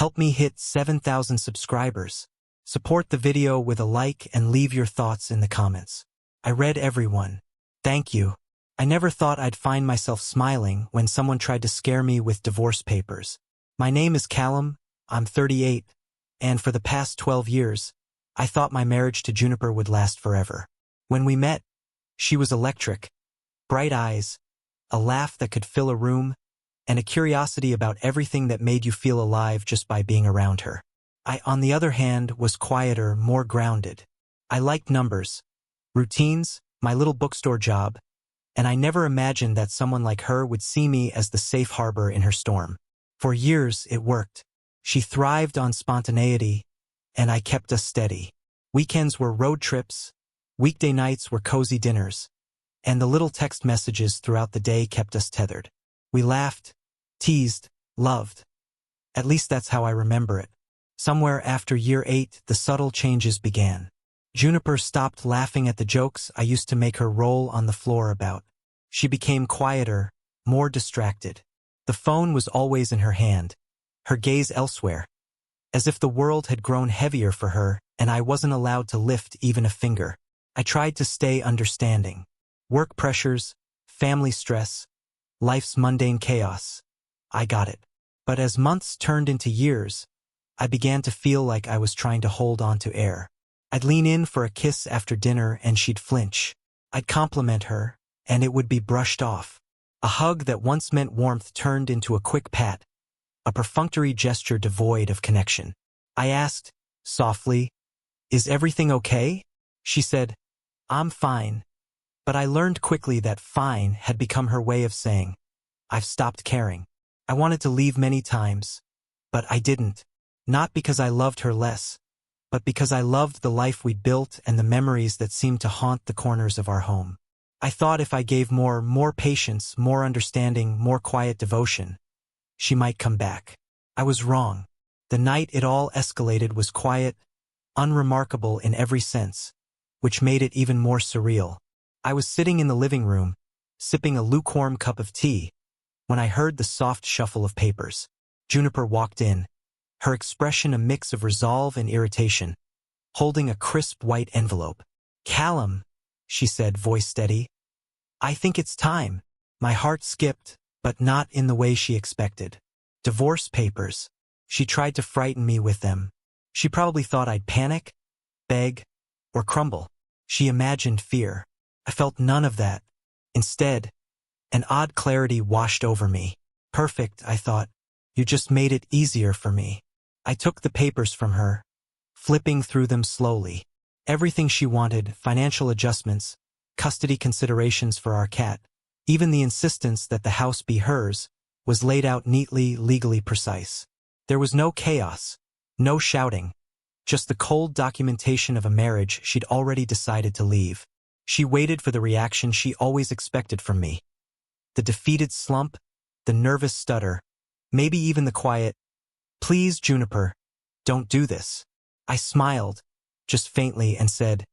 Help me hit 7,000 subscribers. Support the video with a like and leave your thoughts in the comments. I read everyone. Thank you. I never thought I'd find myself smiling when someone tried to scare me with divorce papers. My name is Callum, I'm 38, and for the past 12 years, I thought my marriage to Juniper would last forever. When we met, she was electric. Bright eyes, a laugh that could fill a room, and a curiosity about everything that made you feel alive just by being around her. I, on the other hand, was quieter, more grounded. I liked numbers, routines, my little bookstore job, and I never imagined that someone like her would see me as the safe harbor in her storm. For years, it worked. She thrived on spontaneity, and I kept us steady. Weekends were road trips, weekday nights were cozy dinners, and the little text messages throughout the day kept us tethered. We laughed, teased, loved. At least that's how I remember it. Somewhere after year 8, the subtle changes began. Juniper stopped laughing at the jokes I used to make her roll on the floor about. She became quieter, more distracted. The phone was always in her hand, her gaze elsewhere, as if the world had grown heavier for her and I wasn't allowed to lift even a finger. I tried to stay understanding. Work pressures, family stress, life's mundane chaos. I got it. But as months turned into years, I began to feel like I was trying to hold on to air. I'd lean in for a kiss after dinner and she'd flinch. I'd compliment her, and it would be brushed off. A hug that once meant warmth turned into a quick pat, a perfunctory gesture devoid of connection. I asked, softly, "Is everything okay?" She said, "I'm fine." But I learned quickly that fine had become her way of saying, "I've stopped caring." I wanted to leave many times, but I didn't. Not because I loved her less, but because I loved the life we'd built and the memories that seemed to haunt the corners of our home. I thought if I gave more patience, more understanding, more quiet devotion, she might come back. I was wrong. The night it all escalated was quiet, unremarkable in every sense, which made it even more surreal. I was sitting in the living room, sipping a lukewarm cup of tea, when I heard the soft shuffle of papers. Juniper walked in, her expression a mix of resolve and irritation, holding a crisp white envelope. "Callum," she said, voice steady, "I think it's time." My heart skipped, but not in the way she expected. Divorce papers. She tried to frighten me with them. She probably thought I'd panic, beg, or crumble. She imagined fear. I felt none of that. Instead, an odd clarity washed over me. Perfect, I thought. You just made it easier for me. I took the papers from her, flipping through them slowly. Everything she wanted, financial adjustments, custody considerations for our cat, even the insistence that the house be hers, was laid out neatly, legally precise. There was no chaos, no shouting, just the cold documentation of a marriage she'd already decided to leave. She waited for the reaction she always expected from me. The defeated slump, the nervous stutter, maybe even the quiet, "Please, Juniper, don't do this." I smiled, just faintly, and said,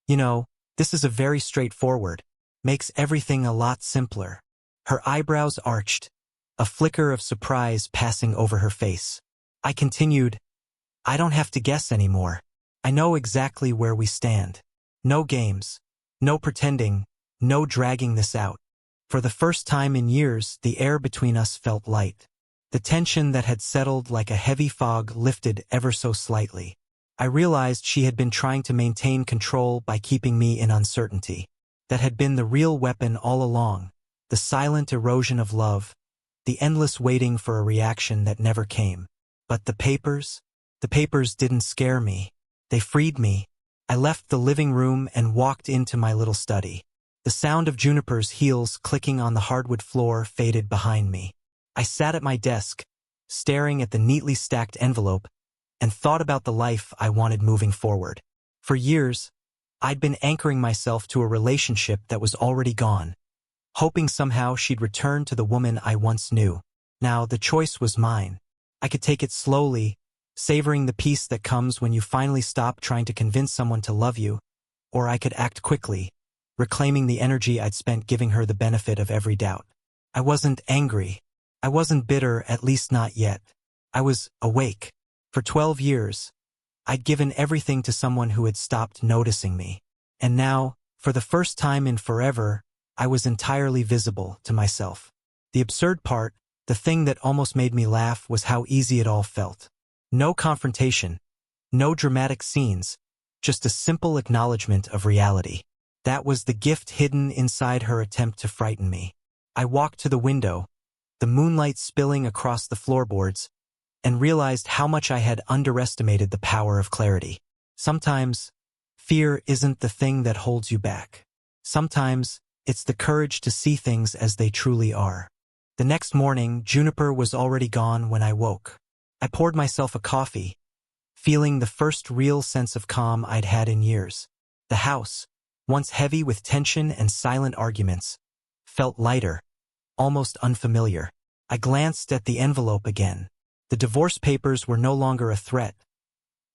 "You know, this is a very straightforward, makes everything a lot simpler." Her eyebrows arched, a flicker of surprise passing over her face. I continued, "I don't have to guess anymore. I know exactly where we stand. No games, no pretending, no dragging this out." For the first time in years, the air between us felt light. The tension that had settled like a heavy fog lifted ever so slightly. I realized she had been trying to maintain control by keeping me in uncertainty. That had been the real weapon all along, the silent erosion of love, the endless waiting for a reaction that never came. But the papers didn't scare me. They freed me. I left the living room and walked into my little study. The sound of Juniper's heels clicking on the hardwood floor faded behind me. I sat at my desk, staring at the neatly stacked envelope, and thought about the life I wanted moving forward. For years, I'd been anchoring myself to a relationship that was already gone, hoping somehow she'd return to the woman I once knew. Now the choice was mine. I could take it slowly, savoring the peace that comes when you finally stop trying to convince someone to love you, or I could act quickly, reclaiming the energy I'd spent giving her the benefit of every doubt. I wasn't angry. I wasn't bitter, at least not yet. I was awake. For 12 years, I'd given everything to someone who had stopped noticing me. And now, for the first time in forever, I was entirely visible to myself. The absurd part, the thing that almost made me laugh, was how easy it all felt. No confrontation, no dramatic scenes, just a simple acknowledgement of reality. That was the gift hidden inside her attempt to frighten me. I walked to the window, the moonlight spilling across the floorboards, and realized how much I had underestimated the power of clarity. Sometimes, fear isn't the thing that holds you back. Sometimes, it's the courage to see things as they truly are. The next morning, Juniper was already gone when I woke. I poured myself a coffee, feeling the first real sense of calm I'd had in years. The house, once heavy with tension and silent arguments, felt lighter, almost unfamiliar. I glanced at the envelope again. The divorce papers were no longer a threat.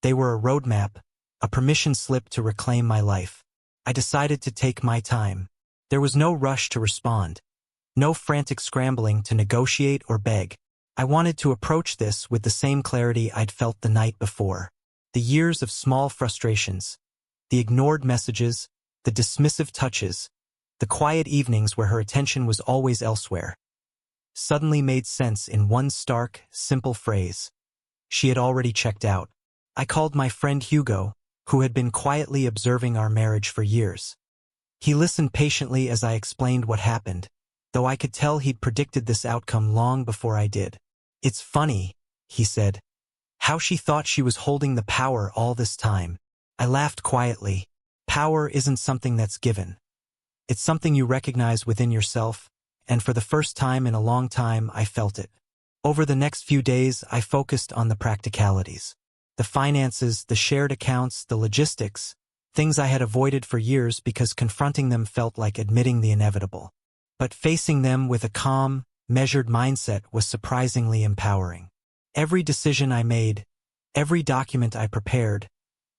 They were a roadmap, a permission slip to reclaim my life. I decided to take my time. There was no rush to respond, no frantic scrambling to negotiate or beg. I wanted to approach this with the same clarity I'd felt the night before. The years of small frustrations, the ignored messages, the dismissive touches, the quiet evenings where her attention was always elsewhere, suddenly made sense in one stark, simple phrase. She had already checked out. I called my friend Hugo, who had been quietly observing our marriage for years. He listened patiently as I explained what happened, though I could tell he'd predicted this outcome long before I did. "It's funny," he said, "how she thought she was holding the power all this time." I laughed quietly. Power isn't something that's given. It's something you recognize within yourself, and for the first time in a long time I felt it. Over the next few days I focused on the practicalities. The finances, the shared accounts, the logistics, things I had avoided for years because confronting them felt like admitting the inevitable. But facing them with a calm, measured mindset was surprisingly empowering. Every decision I made, every document I prepared,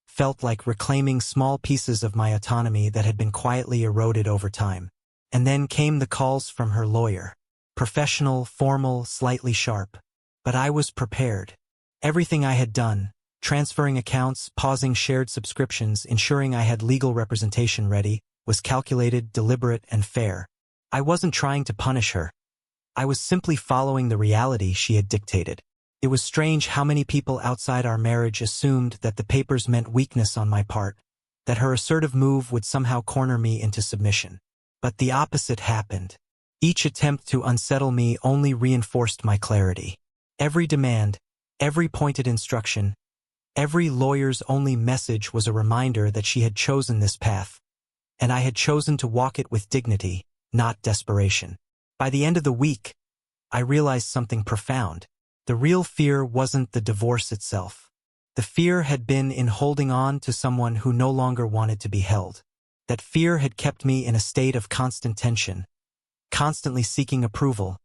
felt like reclaiming small pieces of my autonomy that had been quietly eroded over time. And then came the calls from her lawyer. Professional, formal, slightly sharp. But I was prepared. Everything I had done, transferring accounts, pausing shared subscriptions, ensuring I had legal representation ready, was calculated, deliberate, and fair. I wasn't trying to punish her. I was simply following the reality she had dictated. It was strange how many people outside our marriage assumed that the papers meant weakness on my part, that her assertive move would somehow corner me into submission. But the opposite happened. Each attempt to unsettle me only reinforced my clarity. Every demand, every pointed instruction, every lawyer's only message was a reminder that she had chosen this path, and I had chosen to walk it with dignity, not desperation. By the end of the week, I realized something profound. The real fear wasn't the divorce itself. The fear had been in holding on to someone who no longer wanted to be held. That fear had kept me in a state of constant tension, constantly seeking approval,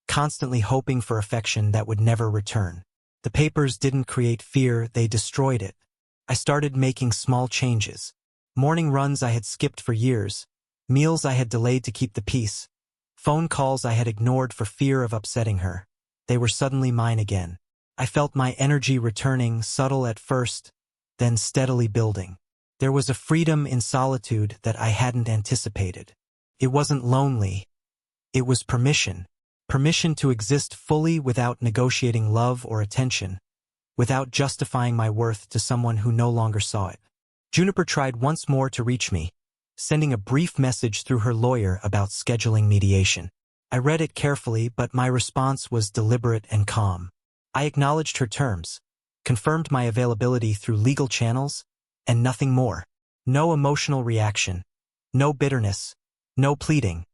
constantly hoping for affection that would never return. The papers didn't create fear, they destroyed it. I started making small changes. Morning runs I had skipped for years, meals I had delayed to keep the peace, phone calls I had ignored for fear of upsetting her. They were suddenly mine again. I felt my energy returning, subtle at first, then steadily building. There was a freedom in solitude that I hadn't anticipated. It wasn't lonely. It was permission. Permission to exist fully without negotiating love or attention, without justifying my worth to someone who no longer saw it. Juniper tried once more to reach me, sending a brief message through her lawyer about scheduling mediation. I read it carefully, but my response was deliberate and calm. I acknowledged her terms, confirmed my availability through legal channels, and nothing more. No emotional reaction, no bitterness, no pleading,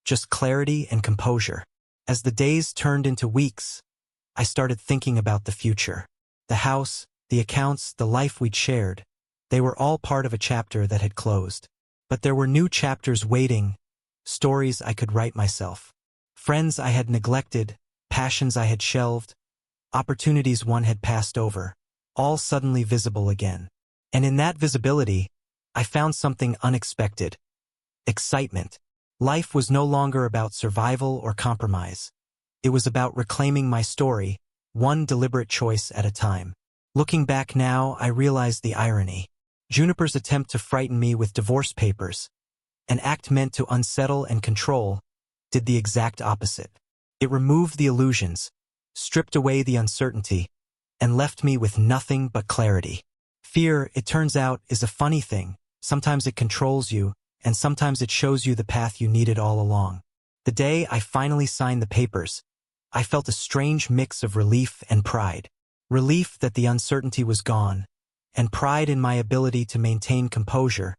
just clarity and composure. As the days turned into weeks, I started thinking about the future. The house, the accounts, the life we'd shared, they were all part of a chapter that had closed. But there were new chapters waiting, stories I could write myself. Friends I had neglected, passions I had shelved, opportunities one had passed over, all suddenly visible again. And in that visibility, I found something unexpected. Excitement. Life was no longer about survival or compromise. It was about reclaiming my story, one deliberate choice at a time. Looking back now, I realize the irony. Juniper's attempt to frighten me with divorce papers, an act meant to unsettle and control, did the exact opposite. It removed the illusions, stripped away the uncertainty, and left me with nothing but clarity. Fear, it turns out, is a funny thing. Sometimes it controls you, and sometimes it shows you the path you needed all along. The day I finally signed the papers, I felt a strange mix of relief and pride. Relief that the uncertainty was gone, and pride in my ability to maintain composure,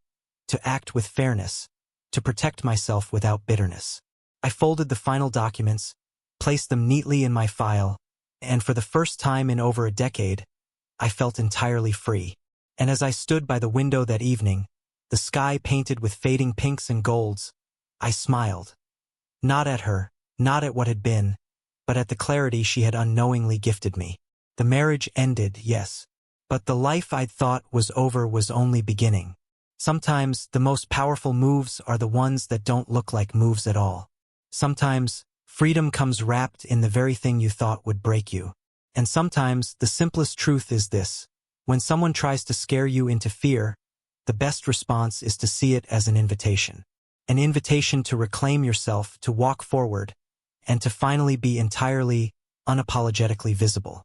to act with fairness, to protect myself without bitterness. I folded the final documents, placed them neatly in my file, and for the first time in over a decade, I felt entirely free. And as I stood by the window that evening, the sky painted with fading pinks and golds, I smiled. Not at her, not at what had been, but at the clarity she had unknowingly gifted me. The marriage ended, yes, but the life I'd thought was over was only beginning. Sometimes the most powerful moves are the ones that don't look like moves at all. Sometimes freedom comes wrapped in the very thing you thought would break you. And sometimes the simplest truth is this: when someone tries to scare you into fear, the best response is to see it as an invitation. An invitation to reclaim yourself, to walk forward, and to finally be entirely, unapologetically visible.